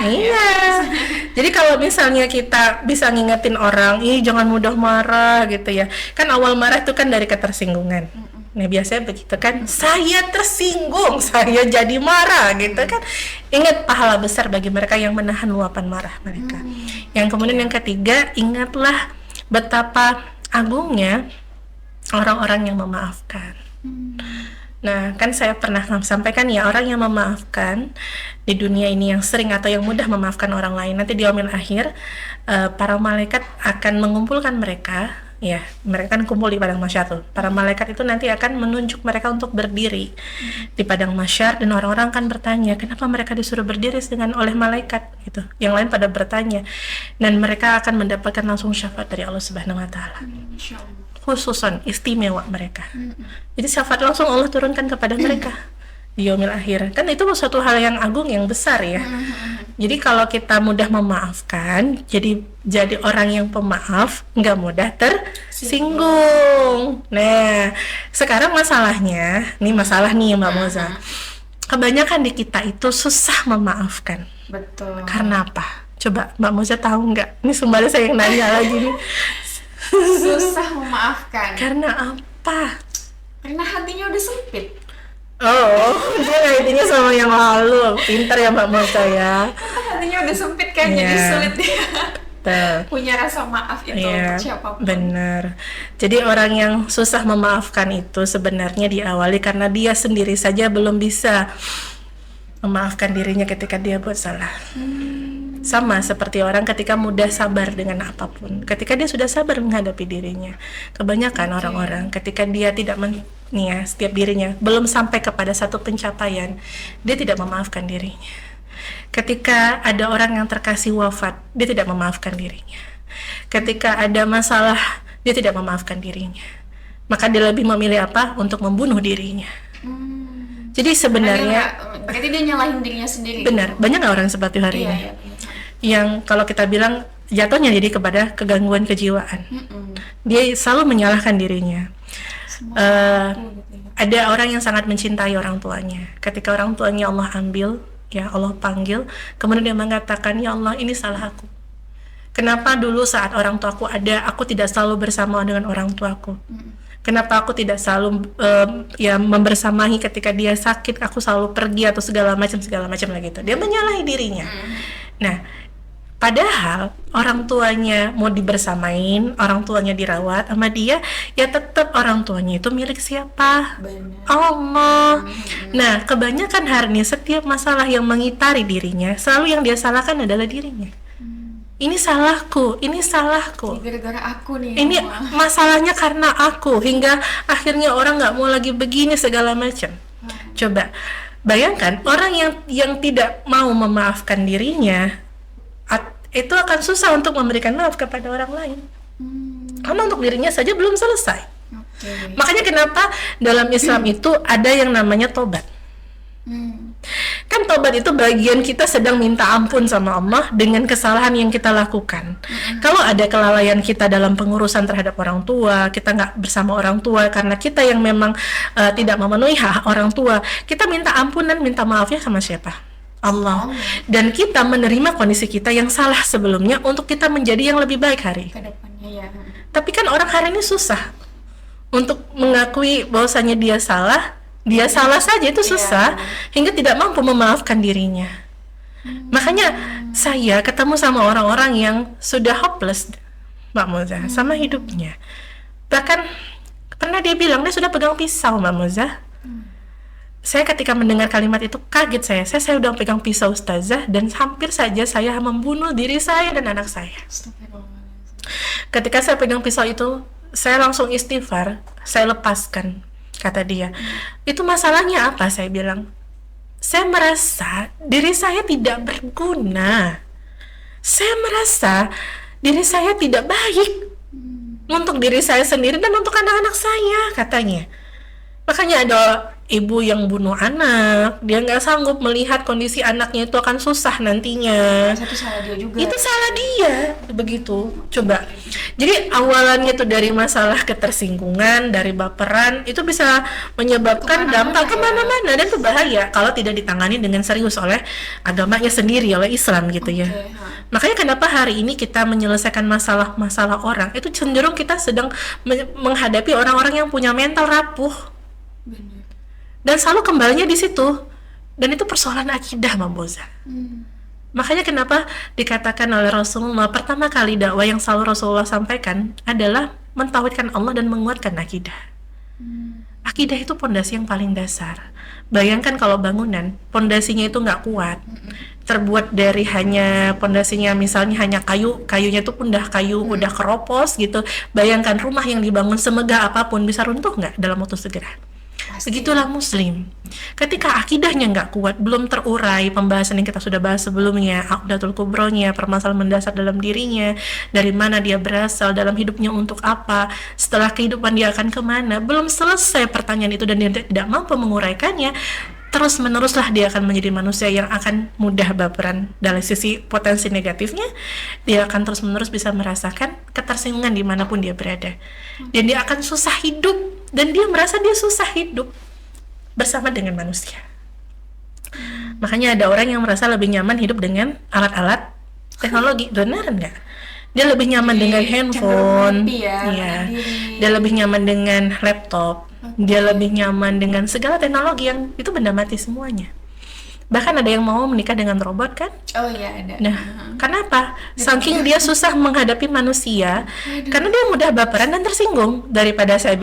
Iya. Jadi kalau misalnya kita bisa ngingetin orang, jangan mudah marah gitu ya. Kan awal marah itu kan dari ketersinggungan. Nah biasanya begitu kan, saya tersinggung, saya jadi marah gitu kan. Ingat pahala besar bagi mereka yang menahan luapan marah mereka. Yang kemudian yang ketiga, ingatlah betapa agungnya orang-orang yang memaafkan. Nah, kan saya pernah sampaikan ya, orang yang memaafkan di dunia ini yang sering atau yang mudah memaafkan orang lain, nanti di yaumil akhir para malaikat akan mengumpulkan mereka. Ya, mereka kan kumpul di padang mahsyar tuh. Para malaikat itu nanti akan menunjuk mereka untuk berdiri di padang mahsyar, dan orang-orang akan bertanya, kenapa mereka disuruh berdiri dengan oleh malaikat gitu. Yang lain pada bertanya, dan mereka akan mendapatkan langsung syafaat dari Allah Subhanahu wa taala. Khususan istimewa mereka. Jadi syafaat langsung Allah turunkan kepada mereka di yaumil akhir. Kan itu suatu hal yang agung, yang besar ya. Jadi kalau kita mudah memaafkan, jadi orang yang pemaaf, nggak mudah tersinggung. Nah, sekarang masalahnya, masalah nih Mbak Moza. Kebanyakan di kita itu susah memaafkan. Betul. Karena apa? Coba Mbak Moza tahu nggak? Ini sembari saya yang nanya lagi nih. Susah memaafkan. Karena apa? Karena hatinya udah sempit. Oh, dia kaitannya sama yang lalu. Pintar ya Mbak Moza ya. Hatinya udah sempit kan, jadi sulit dia punya rasa maaf itu untuk siapapun. Benar. Jadi orang yang susah memaafkan itu sebenarnya diawali karena dia sendiri saja belum bisa memaafkan dirinya ketika dia buat salah. Sama seperti orang ketika mudah sabar dengan apapun. Ketika dia sudah sabar menghadapi dirinya. Kebanyakan orang-orang ketika dia tidak setiap dirinya belum sampai kepada satu pencapaian, dia tidak memaafkan dirinya. Ketika ada orang yang terkasih wafat, dia tidak memaafkan dirinya. Ketika ada masalah, dia tidak memaafkan dirinya. Maka dia lebih memilih apa? Untuk membunuh dirinya. Jadi sebenarnya berarti dia nyalahin dirinya sendiri. Benar, banyak nggak orang seperti hari ini? Yang kalau kita bilang jatuhnya jadi kepada kegangguan kejiwaan. Dia selalu menyalahkan dirinya. Ada orang yang sangat mencintai orang tuanya. Ketika orang tuanya Allah ambil, ya Allah panggil, kemudian dia mengatakan, ya Allah ini salah aku. Kenapa dulu saat orang tuaku ada, aku tidak selalu bersama dengan orang tuaku? Kenapa aku tidak selalu membersamai ketika dia sakit, aku selalu pergi atau segala macam lah gitu. Dia menyalahi dirinya. Nah, Padahal orang tuanya mau dibersamain, orang tuanya dirawat sama dia, ya tetap orang tuanya itu milik siapa? Benar. Allah. Nah, kebanyakan hari ini setiap masalah yang mengitari dirinya, selalu yang dia salahkan adalah dirinya. Ini salahku, ini salahku. Ini gara-gara aku nih. Ini masalahnya karena aku, hingga akhirnya orang nggak mau lagi begini segala macam. Coba bayangkan orang yang tidak mau memaafkan dirinya, itu akan susah untuk memberikan maaf kepada orang lain. Karena untuk dirinya saja belum selesai. Makanya kenapa dalam Islam itu ada yang namanya tobat. Kan tobat itu bagian kita sedang minta ampun sama Allah dengan kesalahan yang kita lakukan. Kalau ada kelalaian kita dalam pengurusan terhadap orang tua, kita nggak bersama orang tua karena kita yang memang tidak memenuhi hak orang tua, kita minta ampunan, minta maafnya sama siapa? Allah. Dan kita menerima kondisi kita yang salah sebelumnya untuk kita menjadi yang lebih baik hari ke depannya ya. Tapi kan orang hari ini susah untuk mengakui bahwasanya dia salah saja itu susah, hingga tidak mampu memaafkan dirinya. Makanya saya ketemu sama orang-orang yang sudah hopeless, Mbak Moza, sama hidupnya. Bahkan pernah dia bilang dia sudah pegang pisau, Mbak Moza. Saya ketika mendengar kalimat itu kaget saya udah pegang pisau ustazah, dan hampir saja saya membunuh diri saya dan anak saya. Ketika saya pegang pisau itu, saya langsung istighfar, saya lepaskan, kata dia. Itu masalahnya apa? Saya bilang, saya merasa diri saya tidak berguna. Saya merasa diri saya tidak baik untuk diri saya sendiri dan untuk anak-anak saya, katanya. Makanya ada ibu yang bunuh anak, dia nggak sanggup melihat kondisi anaknya itu akan susah nantinya. Itu salah dia juga. Itu salah dia, begitu. Coba. Jadi awalannya itu dari masalah ketersinggungan, dari baperan, itu bisa menyebabkan dampak kemana-mana, dan itu bahaya kalau tidak ditangani dengan serius oleh agamanya sendiri, oleh Islam gitu ya. Makanya kenapa hari ini kita menyelesaikan masalah-masalah orang, itu cenderung kita sedang menghadapi orang-orang yang punya mental rapuh. Benar. Dan selalu kembalinya di situ, dan itu persoalan akidah, Mbak Moza. Makanya kenapa dikatakan oleh Rasulullah, pertama kali dakwah yang selalu Rasulullah sampaikan adalah mentauhidkan Allah dan menguatkan akidah. Akidah itu pondasi yang paling dasar. Bayangkan kalau bangunan pondasinya itu nggak kuat, terbuat dari hanya pondasinya misalnya hanya kayunya itu pun udah keropos gitu. Bayangkan rumah yang dibangun semegah apapun bisa runtuh nggak dalam waktu segera? Begitulah Muslim. Ketika akidahnya nggak kuat, belum terurai pembahasan yang kita sudah bahas sebelumnya, Aqdatul Kubronya, permasalahan mendasar dalam dirinya, dari mana dia berasal, dalam hidupnya untuk apa, setelah kehidupan dia akan kemana, belum selesai pertanyaan itu dan dia tidak mampu menguraikannya, terus meneruslah dia akan menjadi manusia yang akan mudah baperan. Dari sisi potensi negatifnya, dia akan terus menerus bisa merasakan ketersinggungan dimanapun dia berada, dan dia akan susah hidup, dan dia merasa dia susah hidup bersama dengan manusia. Makanya ada orang yang merasa lebih nyaman hidup dengan alat-alat teknologi. Benar nggak? Dia lebih nyaman dengan handphone, dia lebih nyaman dengan laptop, dia lebih nyaman dengan segala teknologi yang itu benda mati semuanya. Bahkan ada yang mau menikah dengan robot kan? Oh iya ada. Nah, kenapa? Saking dia susah menghadapi manusia, karena dia mudah baperan dan tersinggung. Daripada saya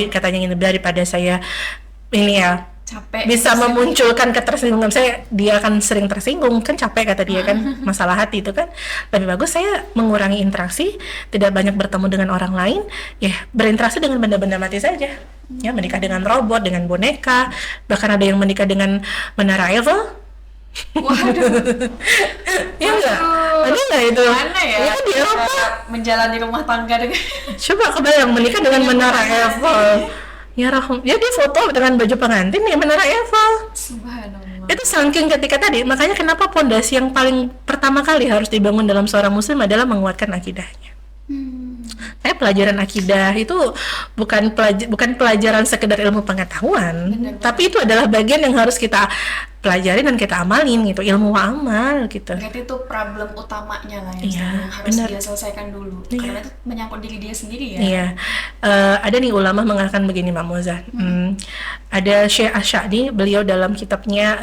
ini ya capek bisa memunculkan ketersinggungan dia akan sering tersinggung kan, capek kata dia kan, masalah hati itu kan. Lebih bagus saya mengurangi interaksi, tidak banyak bertemu dengan orang lain, ya berinteraksi dengan benda-benda mati saja. Ya, menikah dengan robot, dengan boneka, bahkan ada yang menikah dengan menara Eiffel. Waduh. Ya enggak? Ada enggak itu? Mana ya? Itu di Eropa Menjalani rumah tangga dengan coba kebayang menikah dengan menara Eiffel. Ya rahim, ya dia foto dengan baju pengantin di menara Eiffel. Subhanallah. Itu saking ketika tadi, makanya kenapa pondasi yang paling pertama kali harus dibangun dalam seorang muslim adalah menguatkan akidahnya. Pelajaran akidah itu bukan pelajaran sekedar ilmu pengetahuan, tapi itu adalah bagian yang harus kita pelajari dan kita amalin gitu, ilmu amal gitu. Berarti itu problem utamanya lah yang harus dia selesaikan dulu, karena itu menyangkut diri dia sendiri ya. Iya, ada nih ulama mengatakan begini, Mbak Moza, Ada Syekh Asy'adi, beliau dalam kitabnya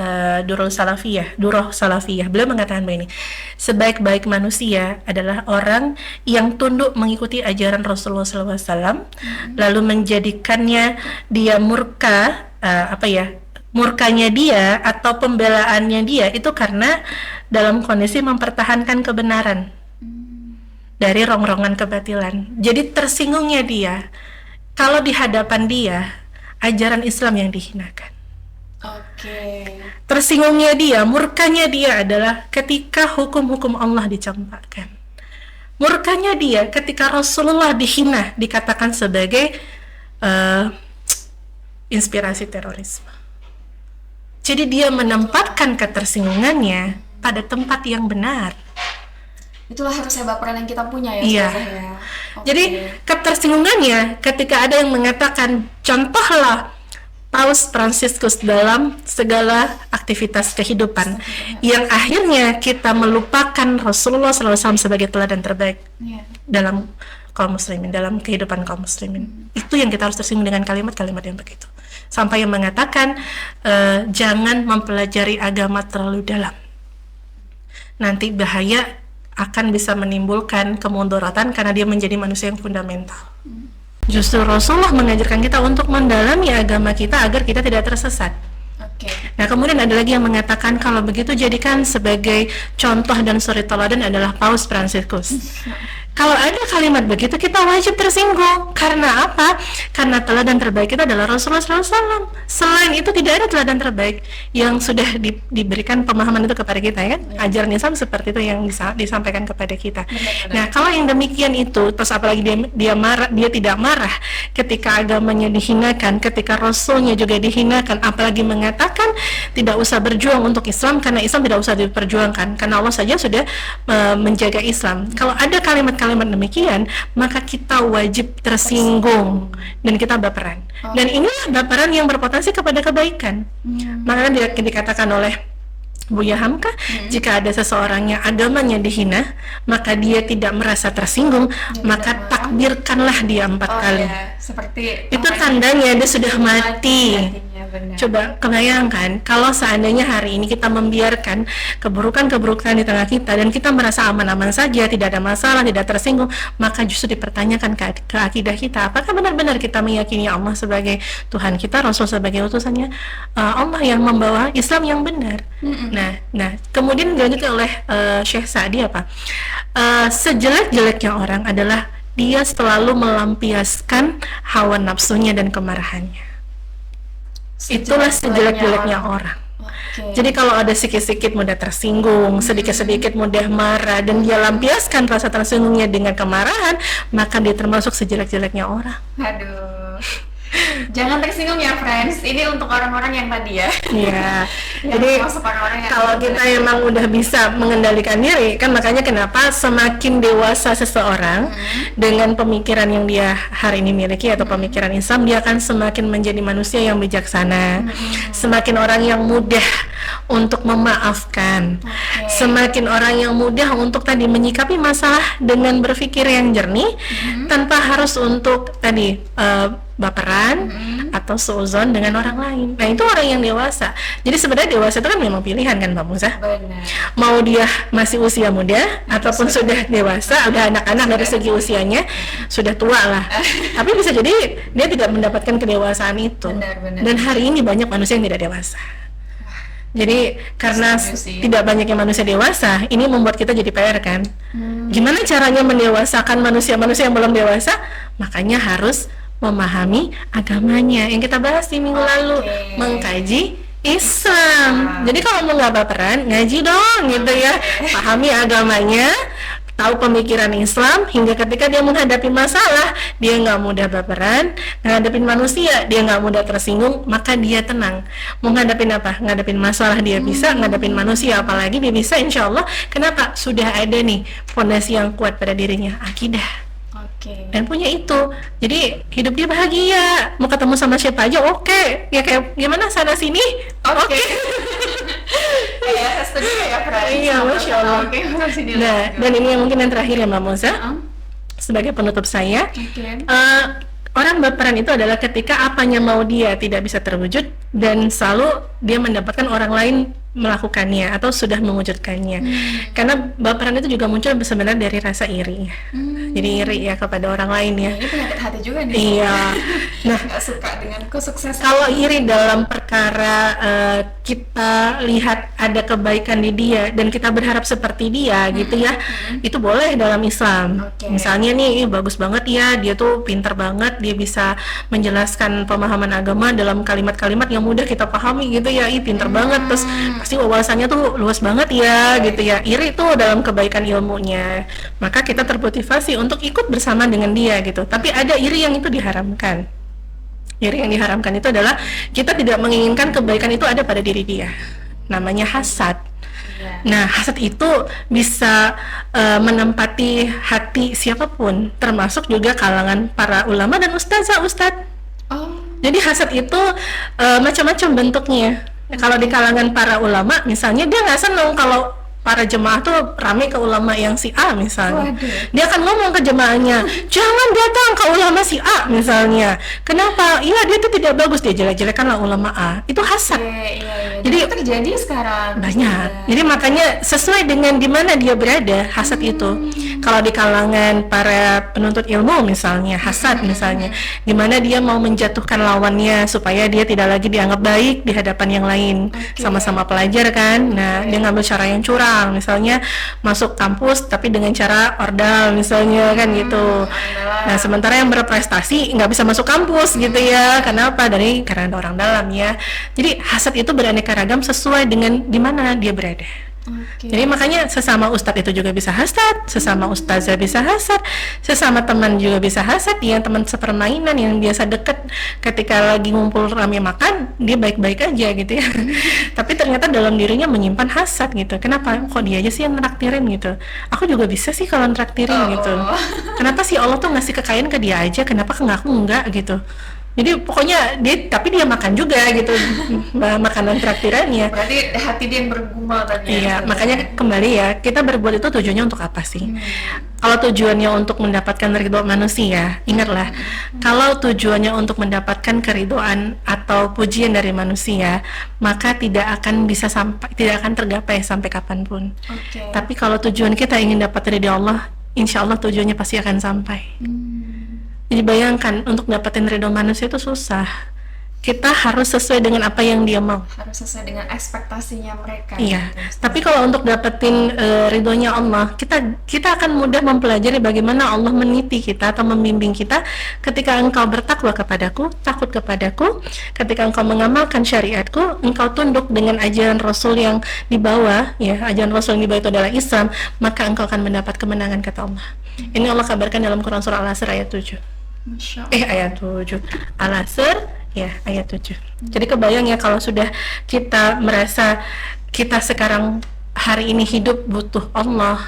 Durroh Salafiyah, beliau mengatakan begini, sebaik-baik manusia adalah orang yang tunduk mengikuti ajaran Rasulullah SAW, lalu menjadikannya dia murkanya dia atau pembelaannya dia itu karena dalam kondisi mempertahankan kebenaran dari rongrongan kebatilan. Jadi tersinggungnya dia kalau di hadapan dia ajaran Islam yang dihinakan. Tersinggungnya dia, murkanya dia adalah ketika hukum-hukum Allah dicampakkan. Murkanya dia ketika Rasulullah dihina, dikatakan sebagai inspirasi terorisme. Jadi dia menempatkan ketersinggungannya pada tempat yang benar. Itulah harusnya baperan yang kita punya ya. Iya. Jadi ketersinggungannya ketika ada yang mengatakan, contohlah Paus Fransiskus dalam segala aktivitas kehidupan, yang akhirnya kita melupakan Rasulullah SAW sebagai teladan terbaik dalam kaum muslimin, dalam kehidupan kaum muslimin. Itu yang kita harus tersinggung dengan kalimat-kalimat yang begitu. Sampai yang mengatakan jangan mempelajari agama terlalu dalam. Nanti bahaya akan bisa menimbulkan kemundaratan karena dia menjadi manusia yang fundamental. Justru Rasulullah mengajarkan kita untuk mendalami agama kita agar kita tidak tersesat. Nah, kemudian ada lagi yang mengatakan kalau begitu jadikan sebagai contoh dan suri teladan adalah Paus Fransiskus. Kalau ada kalimat begitu kita wajib tersinggung. Karena apa? Karena teladan terbaik kita adalah Rasulullah SAW. Selain itu tidak ada teladan terbaik yang sudah diberikan pemahaman itu kepada kita, ya kan? Ajaran Islam seperti itu yang disampaikan kepada kita. Nah, kalau yang demikian itu, terus apalagi dia tidak marah ketika agamanya dihinakan, ketika Rasulnya juga dihinakan, apalagi mengatakan tidak usah berjuang untuk Islam karena Islam tidak usah diperjuangkan karena Allah saja sudah menjaga Islam. Kalau ada kalimat demikian, maka kita wajib tersinggung dan kita baperan. Dan inilah baperan yang berpotensi kepada kebaikan. Makanya dikatakan oleh Buya Hamka, jika ada seseorang yang agamanya dihina, maka dia tidak merasa tersinggung, maka takbirkanlah dia 4 kali. Seperti itu tandanya dia sudah mati. Coba kebayangkan kalau seandainya hari ini kita membiarkan keburukan-keburukan di tengah kita dan kita merasa aman-aman saja, tidak ada masalah, tidak tersinggung, maka justru dipertanyakan ke akidah kita, apakah benar-benar kita meyakini Allah sebagai Tuhan kita, Rasul sebagai utusannya, Allah yang membawa Islam yang benar. Nah, kemudian dilanjutkan oleh Syekh Sa'di apa? Sejelek-jeleknya orang adalah dia selalu melampiaskan hawa nafsunya dan kemarahannya. Itulah sejelek-jeleknya orang. Jadi kalau ada sedikit-sedikit mudah tersinggung, sedikit-sedikit mudah marah, dan dia lampiaskan rasa tersinggungnya dengan kemarahan, maka dia termasuk sejelek-jeleknya orang. Jangan tersinggung ya friends, ini untuk orang-orang yang tadi ya. Iya. Jadi kalau kita emang udah bisa mengendalikan diri, kan makanya kenapa semakin dewasa seseorang dengan pemikiran yang dia hari ini miliki atau pemikiran Islam, dia akan semakin menjadi manusia yang bijaksana, semakin orang yang mudah untuk memaafkan, semakin orang yang mudah untuk tadi menyikapi masalah dengan berpikir yang jernih, tanpa harus untuk tadi baperan atau suuzon dengan orang lain. Nah, itu orang yang dewasa. Jadi sebenarnya dewasa itu kan memang pilihan kan Mbak Musa? Mau dia masih usia muda ataupun sudah dewasa, udah anak-anak dari segi usianya sudah tua lah. Tapi bisa jadi dia tidak mendapatkan kedewasaan itu. Dan hari ini banyak manusia yang tidak dewasa. Jadi karena tidak banyaknya manusia dewasa, ini membuat kita jadi PR kan. Gimana caranya mendewasakan manusia-manusia yang belum dewasa? Makanya harus memahami agamanya yang kita bahas di minggu lalu, mengkaji Islam. Jadi kalau mau nggak baperan, ngaji dong gitu ya, pahami agamanya, tahu pemikiran Islam, hingga ketika dia menghadapi masalah, dia nggak mudah baperan, ngadepin manusia, dia nggak mudah tersinggung, maka dia tenang. Mau ngadepin apa? Ngadepin masalah dia bisa, ngadepin manusia apalagi dia bisa, insya Allah. Kenapa? Sudah ada nih fondasi yang kuat pada dirinya, akidah. Dan punya itu, jadi hidup dia bahagia. Mau ketemu sama siapa aja oke. Ya kayak gimana sana sini oke. Ya setuju ya Fran. Iya, Masya Allah. Nah, dan ini yang mungkin yang terakhir ya Mbak Moza, sebagai penutup saya, orang baperan itu adalah ketika apanya mau dia tidak bisa terwujud dan selalu dia mendapatkan orang lain melakukannya atau sudah mewujudkannya. Karena baperan itu juga muncul sebenarnya dari rasa iri. Jadi iri ya kepada orang lain ya. Ini penyakit hati juga nih. Iya. Nah, Nggak suka dengan kesuksesan. kalau iri dalam perkara kita lihat ada kebaikan di dia dan kita berharap seperti dia gitu ya, itu boleh dalam Islam. Oke. Misalnya nih, bagus banget ya, dia tuh pintar banget, dia bisa menjelaskan pemahaman agama dalam kalimat-kalimat yang mudah kita pahami gitu ya, pintar banget, terus pasti wawasannya tuh luas banget ya gitu ya. Iri tuh dalam kebaikan ilmunya, maka kita termotivasi untuk ikut bersama dengan dia gitu. Tapi ada iri yang itu diharamkan. Iri yang diharamkan itu adalah kita tidak menginginkan kebaikan itu ada pada diri dia. Namanya hasad. Nah, hasad itu bisa menempati hati siapapun, termasuk juga kalangan para ulama dan ustazah. Oh, Jadi hasad itu macam-macam bentuknya. Kalau di kalangan para ulama, misalnya dia nggak senang kalau para jemaah tuh rame ke ulama yang si A misalnya. Waduh. Dia akan ngomong ke jemaahnya, jangan datang ke ulama si A misalnya. Kenapa? Iya, dia tuh tidak bagus, dia jelek-jelekanlah ulama A. Itu hasad. iya. Jadi itu terjadi sekarang. banyak. Iya. Jadi makanya sesuai dengan di mana dia berada, hasad itu. Kalau di kalangan para penuntut ilmu misalnya, hasad misalnya, di mana dia mau menjatuhkan lawannya supaya dia tidak lagi dianggap baik di hadapan yang lain. Sama-sama pelajar kan. Nah, dia ngambil cara yang curang, misalnya masuk kampus tapi dengan cara ordal misalnya kan gitu. Nah, sementara yang berprestasi nggak bisa masuk kampus gitu ya. Kenapa? Karena ada orang dalam ya. Jadi hasad itu beraneka ragam sesuai dengan di mana dia berada. Oke. Jadi makanya sesama ustadz itu juga bisa hasad, sesama ustazah bisa hasad, sesama teman juga bisa hasad. Yang teman sepermainan yang biasa deket ketika lagi ngumpul rame makan, dia baik-baik aja gitu ya. Tapi ternyata dalam dirinya menyimpan hasad gitu. Kenapa? Kok dia aja sih yang traktirin gitu? Aku juga bisa sih kalau traktirin gitu. Kenapa sih Allah tuh ngasih kekayaan ke dia aja? Kenapa ke aku enggak gitu? Jadi pokoknya tapi dia makan juga gitu makanan traktirannya. Berarti hati dia yang bergumul tadi. Iya, makanya kembali ya, kita berbuat itu tujuannya untuk apa sih? Kalau tujuannya untuk mendapatkan ridho manusia, ingatlah, kalau tujuannya untuk mendapatkan keridhoan atau pujian dari manusia, maka tidak akan tergapai sampai kapanpun. Oke. Tapi kalau tujuan kita ingin dapat ridho Allah, insya Allah tujuannya pasti akan sampai. Jadi bayangkan, untuk dapetin ridho manusia itu susah. Kita harus sesuai dengan apa yang dia mau. Harus sesuai dengan ekspektasinya mereka. Iya. Gitu. Tapi kalau untuk dapetin ridhonya Allah, kita akan mudah mempelajari bagaimana Allah meniti kita atau membimbing kita ketika engkau bertakwa kepadaku, takut kepadaku, ketika engkau mengamalkan syariatku, engkau tunduk dengan ajaran Rasul yang dibawa, ya, ajaran Rasul yang dibawa itu adalah Islam, maka engkau akan mendapat kemenangan kata Allah. Ini Allah kabarkan dalam Quran surah Al-Asr ayat 7. Masya Allah. Ayat 7 Al-Asr ya, ayat 7. Jadi kebayang ya kalau sudah kita merasa kita sekarang hari ini hidup butuh Allah,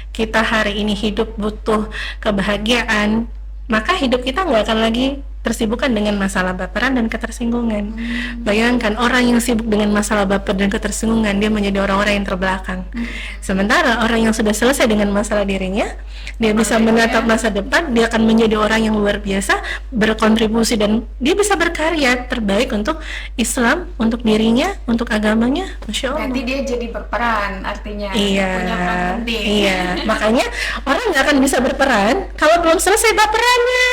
kita hari ini hidup butuh kebahagiaan, maka hidup kita nggak akan lagi tersibukkan dengan masalah baperan dan ketersinggungan. Bayangkan orang yang sibuk dengan masalah baper dan ketersinggungan, dia menjadi orang-orang yang terbelakang. Sementara orang yang sudah selesai dengan masalah dirinya, dia bisa menatap masa depan, dia akan menjadi orang yang luar biasa, berkontribusi, dan dia bisa berkarya terbaik untuk Islam, untuk dirinya, untuk agamanya. Masya Allah. Berarti dia jadi berperan, artinya Iya, punya peran penting. iya. Makanya orang nggak akan bisa berperan kalau belum selesai baperannya.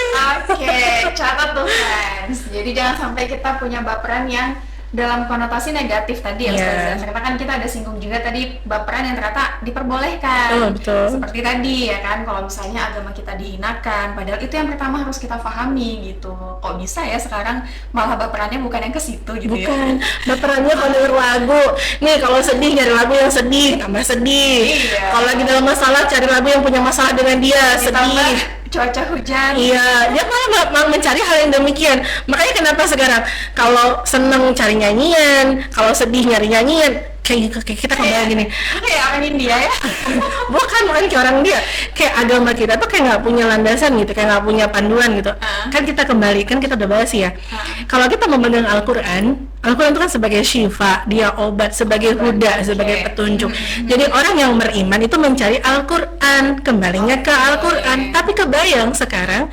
Oke, catat tuh friends. Jadi jangan sampai kita punya baperan yang dalam konotasi negatif tadi ya, Iya. Ustazah. Ternyata kan kita ada singgung juga tadi baperan yang ternyata diperbolehkan. Betul. Seperti tadi ya kan, kalau misalnya agama kita dihinakan, padahal itu yang pertama harus kita pahami gitu. Kok bisa ya sekarang malah baperannya bukan yang ke situ gitu ya? Bukan, baperannya kalau denger lagu. Nih kalau sedih nyari lagu yang sedih, tambah sedih. Iya. Kalau lagi dalam masalah cari lagu yang punya masalah dengan dia, Ditambah sedih. cuaca hujan. Iya, dia malah mencari hal yang demikian. Makanya kenapa sekarang kalau seneng cari nyanyian, kalau sedih nyari nyanyian, kayak kita kebayang gini. Kayak orang India ya. bukan kayak orang dia, kayak agama kita tuh kayak nggak punya landasan gitu, kayak nggak punya panduan gitu. Kan kita kembali, kan kita udah bahas ya. Kalau kita memegang Al-Quran itu kan sebagai syifa, dia obat, sebagai huda, sebagai petunjuk. Jadi orang yang beriman itu mencari Al-Quran, kembalinya ke Al-Quran. Tapi kebayang sekarang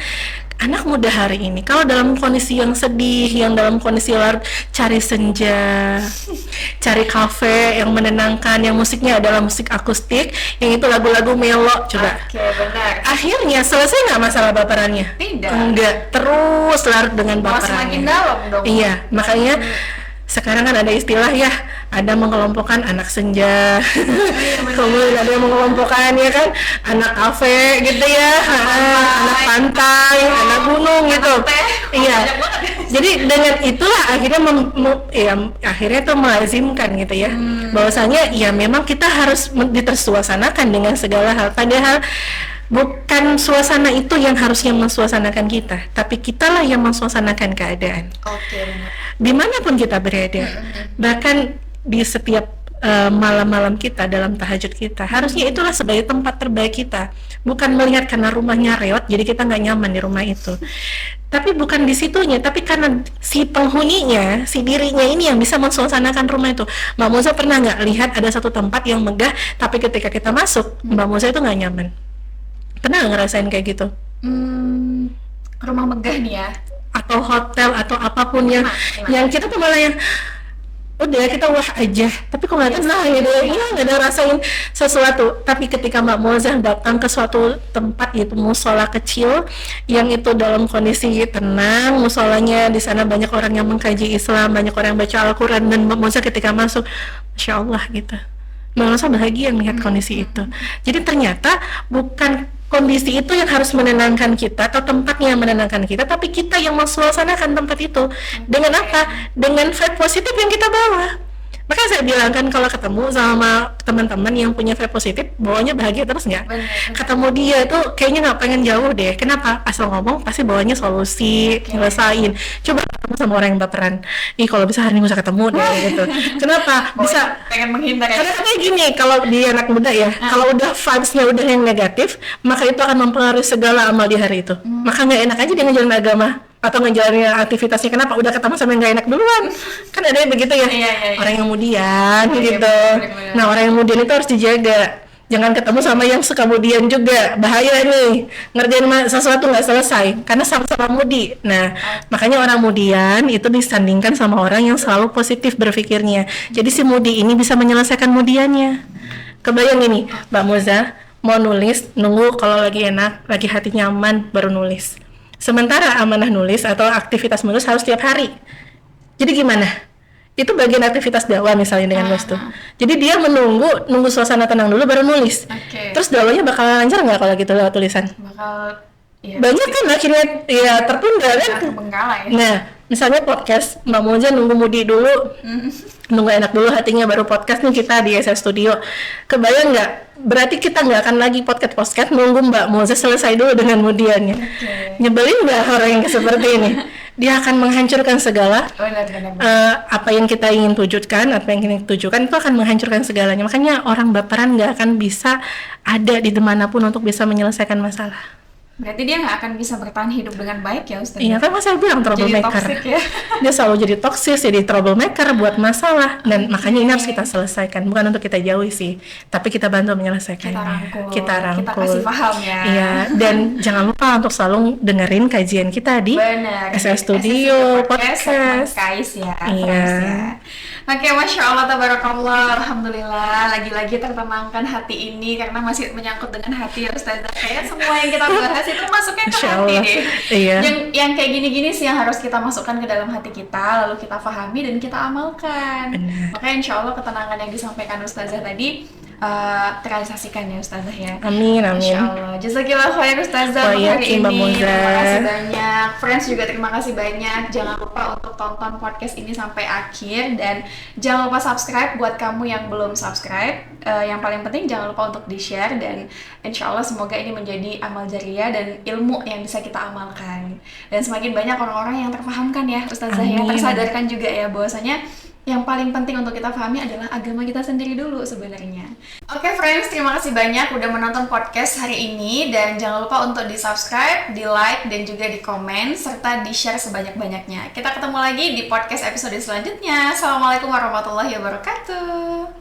anak muda hari ini kalau dalam kondisi yang sedih, yang dalam kondisi larut, cari senja, cari kafe yang menenangkan, yang musiknya adalah musik akustik, yang itu lagu-lagu melo, coba. Oke, benar. Akhirnya selesai nggak masalah baperannya? Tidak. Enggak, terus larut dengan Malah baperannya. semakin dalam dong. Iya, makanya sekarang kan ada istilah ya, ada mengelompokkan anak senja, kemudian ada yang mengelompokkan ya kan anak kafe gitu ya, anak pantai, anak gunung gitu. teh. Iya. Banyak banget ya. Jadi dengan itulah akhirnya akhirnya tuh melazimkan gitu ya, bahwasanya ya memang kita harus ditersuasanakan dengan segala hal, padahal bukan suasana itu yang harusnya mensuasanakan kita, tapi kitalah yang mensuasanakan keadaan. Oke, benar. Dimanapun kita berada, bahkan di setiap malam-malam kita dalam tahajud kita, harusnya itulah sebagai tempat terbaik kita, bukan melihat karena rumahnya reot jadi kita nggak nyaman di rumah itu, tapi bukan di situnya, tapi karena si penghuninya, si dirinya ini yang bisa mensuasanakan rumah itu. Mbak Moza pernah nggak lihat ada satu tempat yang megah, tapi ketika kita masuk, Mbak Moza itu nggak nyaman? Pernah nggak ngerasain kayak gitu? Rumah megah nih ya. Atau hotel atau apapun yang Gimana? kita tuh malah yang udah kita wah aja, tapi kok nggak tenang gitu ya, iya nggak ada rasain sesuatu. Tapi ketika Mbak Moza datang ke suatu tempat, yaitu musola kecil yang itu dalam kondisi tenang, musolanya di sana banyak orang yang mengkaji Islam, banyak orang yang baca Al-Quran, dan Mbak Moza ketika masuk, Masya Allah gitu, Mbak Moza bahagia melihat kondisi itu. Jadi ternyata bukan kondisi itu yang harus menenangkan kita atau tempatnya yang menenangkan kita, tapi kita yang mensuasanakan tempat itu. Dengan apa? Dengan vibe positif yang kita bawa. Makanya saya bilang kan, kalau ketemu sama teman-teman yang punya vibe positif, bawanya bahagia terus nggak? Benar. Ketemu dia tuh kayaknya nggak pengen jauh deh. Kenapa? Asal ngomong pasti bawanya solusi, nyelesain. Coba ketemu sama orang yang baperan, ih kalau bisa hari ini usah ketemu deh gitu. Kenapa? Bisa Pengen menghindar ya. karena katanya gini, kalau di anak muda ya, kalau udah vibes-nya udah yang negatif, maka itu akan mempengaruhi segala amal di hari itu. Maka nggak enak aja dia ngejalanin agama atau ngejalanin aktivitasnya. Kenapa? Udah ketemu sama yang nggak enak duluan. Kan ada yang begitu ya. Iya. Orang yang kemudian Iya, gitu. benar-benar. Nah, orang yang kemudian itu harus dijaga. Jangan ketemu sama yang kemudian juga, bahaya nih, ngerjain sesuatu nggak selesai karena sama-sama mudi. Nah, makanya orang mudian itu disandingkan sama orang yang selalu positif berpikirnya. Jadi si mudi ini bisa menyelesaikan mudiannya. Kebayang ini, Mbak Moza mau nulis, nunggu kalau lagi enak, lagi hati nyaman baru nulis. Sementara amanah nulis atau aktivitas menulis harus tiap hari. Jadi gimana? Itu bagian aktivitas dakwah misalnya dengan bos tuh. Jadi dia nunggu suasana tenang dulu baru nulis. Oke. Terus dakwahnya bakal lancar nggak kalau gitu lewat tulisan? Bakal ya, Banyak kan akhirnya ya tertunda kan. terbengkalai ya. Nah, misalnya podcast, Mbak Moza nunggu mudi dulu, nunggu enak dulu hatinya baru podcast nih kita di SF Studio. Kebayang nggak? Berarti kita nggak akan lagi podcast nunggu Mbak Moza selesai dulu dengan mudiannya. Nyebelin nggak orang yang seperti ini? Dia akan menghancurkan segala Benar. apa yang kita ingin tujukan, apa yang kita tujukan itu akan menghancurkan segalanya. Makanya orang baperan nggak akan bisa ada di dimanapun untuk bisa menyelesaikan masalah. Berarti dia nggak akan bisa bertahan hidup dengan baik ya, Ustaz? Iya kan, saya bilang troublemaker. toxic ya. Dia selalu jadi toksis, jadi troublemaker buat masalah. Dan makanya ini harus kita selesaikan, bukan untuk kita jauhi sih, tapi kita bantu menyelesaikannya. Kita rangkul. Kita kasih paham ya. Iya, dan jangan lupa untuk selalu dengerin kajian kita di Benar. SF Studio Podcast. Podcast. Kais ya. Iya. Friends ya. Oke, Masya Allah, tabarakallah, alhamdulillah, lagi-lagi tertenangkan hati ini karena masih menyangkut dengan hati ya Ustazah. Kayak semua yang kita bahas itu masuknya ke Masya hati Allah. deh. Iya. Yang kayak gini-gini sih yang harus kita masukkan ke dalam hati kita, lalu kita pahami dan kita amalkan. Benar. Makanya insya Allah ketenangan yang disampaikan Ustazah tadi terrealisasikan ya Ustazah ya. Amin, amin. Masya Allah. Jazakillah khair Ustazah Wah, untuk iya, hari Mbak ini. Moza. Terima kasih banyak. Friends juga terima kasih banyak. Jangan lupa untuk tonton podcast ini sampai akhir dan jangan lupa subscribe buat kamu yang belum subscribe. Yang paling penting jangan lupa untuk di-share dan insya Allah semoga ini menjadi amal jariah dan ilmu yang bisa kita amalkan. Dan semakin banyak orang-orang yang terpahamkan ya Ustazah ya, Amin. tersadarkan juga ya bahwasanya yang paling penting untuk kita pahami adalah agama kita sendiri dulu sebenarnya. Oke friends, terima kasih banyak udah menonton podcast hari ini dan jangan lupa untuk di-subscribe, di-like, dan juga di-komen serta di-share sebanyak-banyaknya. Kita ketemu lagi di podcast episode selanjutnya. Assalamualaikum warahmatullahi wabarakatuh.